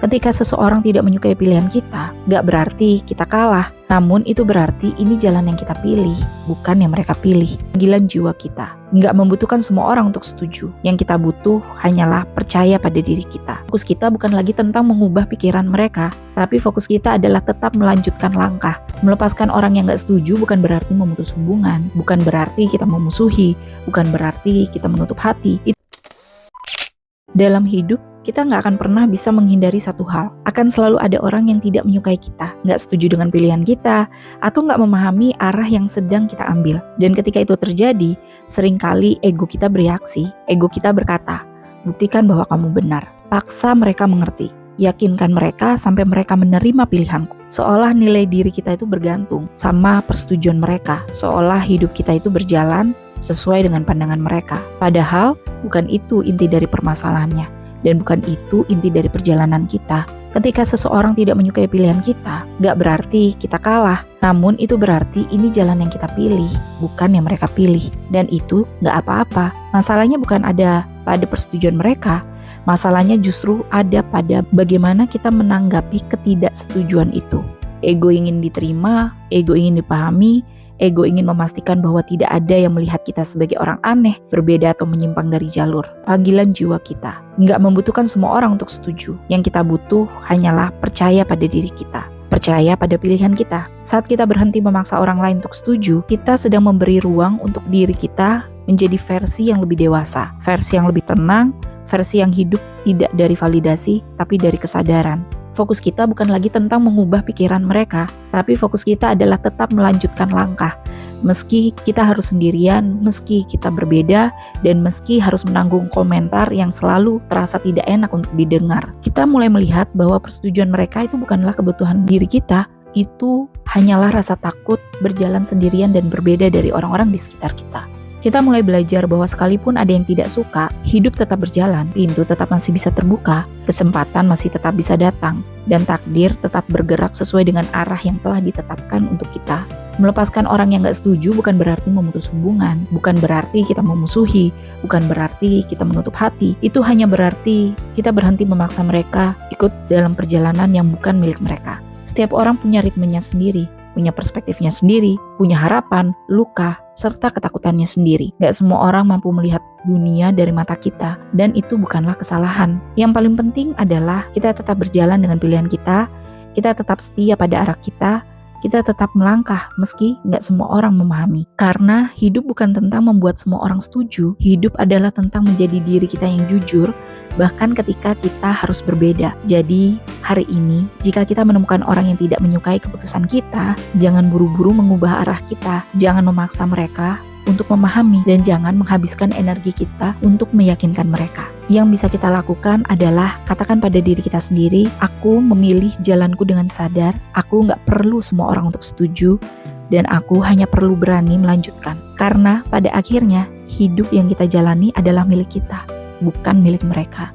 Ketika seseorang tidak menyukai pilihan kita, gak berarti kita kalah. Namun itu berarti ini jalan yang kita pilih, bukan yang mereka pilih. Panggilan jiwa kita gak membutuhkan semua orang untuk setuju. Yang kita butuh hanyalah percaya pada diri kita. Fokus kita bukan lagi tentang mengubah pikiran mereka, tapi fokus kita adalah tetap melanjutkan langkah. Melepaskan orang yang gak setuju bukan berarti memutus hubungan, bukan berarti kita memusuhi, bukan berarti kita menutup hati. Dalam hidup, kita nggak akan pernah bisa menghindari satu hal. Akan selalu ada orang yang tidak menyukai kita, nggak setuju dengan pilihan kita, atau nggak memahami arah yang sedang kita ambil. Dan ketika itu terjadi, seringkali ego kita bereaksi. Ego kita berkata, buktikan bahwa kamu benar. Paksa mereka mengerti. Yakinkan mereka sampai mereka menerima pilihanku. Seolah nilai diri kita itu bergantung sama persetujuan mereka. Seolah hidup kita itu berjalan sesuai dengan pandangan mereka. Padahal bukan itu inti dari permasalahannya. Dan bukan itu inti dari perjalanan kita. Ketika seseorang tidak menyukai pilihan kita, gak berarti kita kalah. Namun itu berarti ini jalan yang kita pilih, bukan yang mereka pilih. Dan itu gak apa-apa. Masalahnya bukan ada pada persetujuan mereka. Masalahnya justru ada pada bagaimana kita menanggapi ketidaksetujuan itu. Ego ingin diterima, ego ingin dipahami, ego ingin memastikan bahwa tidak ada yang melihat kita sebagai orang aneh, berbeda atau menyimpang dari jalur. Panggilan jiwa kita nggak membutuhkan semua orang untuk setuju. Yang kita butuh hanyalah percaya pada diri kita. Percaya pada pilihan kita. Saat kita berhenti memaksa orang lain untuk setuju, kita sedang memberi ruang untuk diri kita menjadi versi yang lebih dewasa, versi yang lebih tenang, versi yang hidup tidak dari validasi, tapi dari kesadaran. Fokus kita bukan lagi tentang mengubah pikiran mereka, tapi fokus kita adalah tetap melanjutkan langkah. Meski kita harus sendirian, meski kita berbeda, dan meski harus menanggung komentar yang selalu terasa tidak enak untuk didengar. Kita mulai melihat bahwa persetujuan mereka itu bukanlah kebutuhan diri kita, itu hanyalah rasa takut berjalan sendirian dan berbeda dari orang-orang di sekitar kita. Kita mulai belajar bahwa sekalipun ada yang tidak suka, hidup tetap berjalan, pintu tetap masih bisa terbuka, kesempatan masih tetap bisa datang, dan takdir tetap bergerak sesuai dengan arah yang telah ditetapkan untuk kita. Melepaskan orang yang gak setuju bukan berarti memutus hubungan, bukan berarti kita memusuhi, bukan berarti kita menutup hati. Itu hanya berarti kita berhenti memaksa mereka ikut dalam perjalanan yang bukan milik mereka. Setiap orang punya ritmenya sendiri, punya perspektifnya sendiri, punya harapan, luka, serta ketakutannya sendiri. Gak semua orang mampu melihat dunia dari mata kita, dan itu bukanlah kesalahan. Yang paling penting adalah kita tetap berjalan dengan pilihan kita tetap setia pada arah kita tetap melangkah meski gak semua orang memahami. Karena hidup bukan tentang membuat semua orang setuju, hidup adalah tentang menjadi diri kita yang jujur, bahkan ketika kita harus berbeda. Jadi, hari ini, jika kita menemukan orang yang tidak menyukai keputusan kita, jangan buru-buru mengubah arah kita, jangan memaksa mereka untuk memahami, dan jangan menghabiskan energi kita untuk meyakinkan mereka. Yang bisa kita lakukan adalah katakan pada diri kita sendiri, aku memilih jalanku dengan sadar, aku gak perlu semua orang untuk setuju, dan aku hanya perlu berani melanjutkan. Karena pada akhirnya, hidup yang kita jalani adalah milik kita, bukan milik mereka.